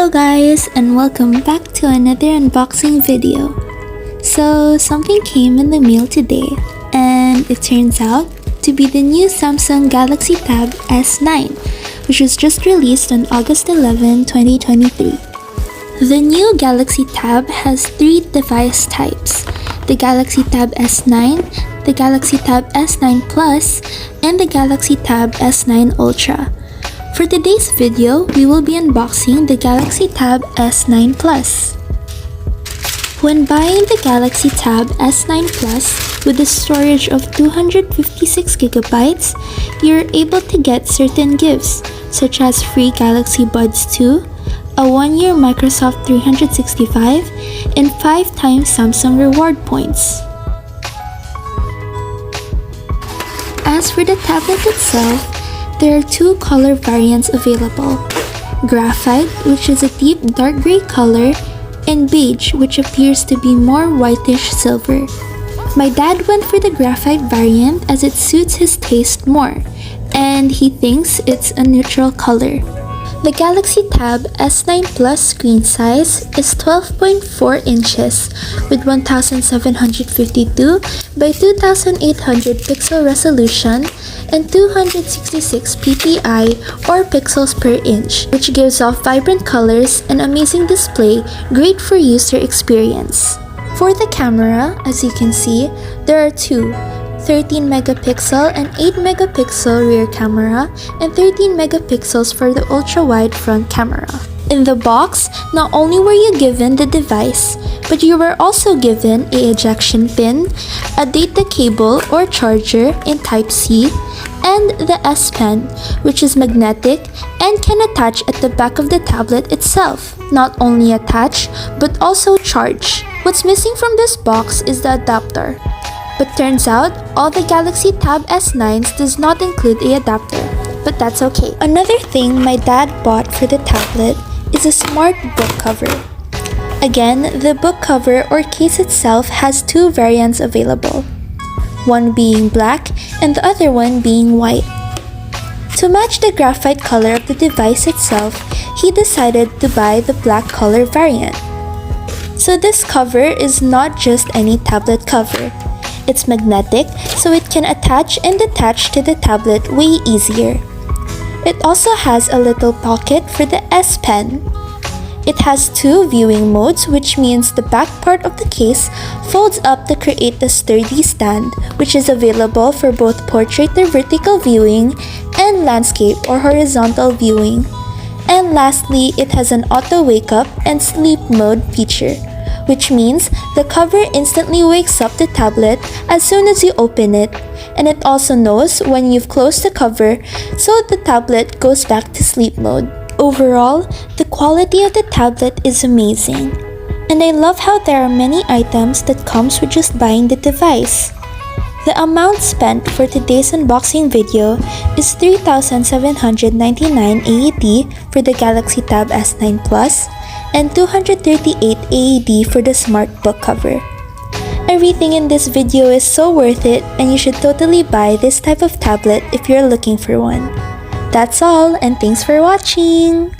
Hello guys, and welcome back to another unboxing video. So something came in the mail today, and it turns out to be the new Samsung Galaxy Tab S9, which was just released on August 11, 2023. The new Galaxy Tab has three device types: the Galaxy Tab S9, the Galaxy Tab S9 Plus, and the Galaxy Tab S9 Ultra. For today's video, we will be unboxing the Galaxy Tab S9 Plus. When buying the Galaxy Tab S9 Plus with a storage of 256GB, you're able to get certain gifts such as free Galaxy Buds 2, a 1-year Microsoft 365, and 5 times Samsung reward points. As for the tablet itself, there are two color variants available: graphite, which is a deep dark gray color, and beige, which appears to be more whitish silver. My dad went for the graphite variant as it suits his taste more, and he thinks it's a neutral color. The Galaxy Tab S9 Plus screen size is 12.4 inches with 1752 by 2800 pixel resolution and 266 ppi or pixels per inch, which gives off vibrant colors and amazing display, great for user experience. For the camera, as you can see, there are two: 13 megapixel and 8 megapixel rear camera, and 13 megapixels for the ultra-wide front camera. In the box, not only were you given the device, but you were also given an ejection pin, a data cable or charger in Type-C, and the S Pen, which is magnetic and can attach at the back of the tablet itself. Not only attach, but also charge. What's missing from this box is the adapter. But turns out, all the Galaxy Tab S9s does not include a adapter, but that's okay. Another thing my dad bought for the tablet is a smart book cover. Again, the book cover or case itself has two variants available, one being black and the other one being white. To match the graphite color of the device itself, he decided to buy the black color variant. So this cover is not just any tablet cover. It's magnetic, so it can attach and detach to the tablet way easier. It also has a little pocket for the S Pen. It has two viewing modes, which means the back part of the case folds up to create a sturdy stand, which is available for both portrait or vertical viewing and landscape or horizontal viewing. And lastly, it has an auto wake up and sleep mode feature, which means the cover instantly wakes up the tablet as soon as you open it, and it also knows when you've closed the cover, so the tablet goes back to sleep mode. Overall, the quality of the tablet is amazing, and I love how there are many items that comes with just buying the device. The amount spent for today's unboxing video is 3,799 AED for the Galaxy Tab S9 Plus, and 238 AED for the smart book cover. Everything in this video is so worth it, and you should totally buy this type of tablet if you're looking for one. That's all, and thanks for watching!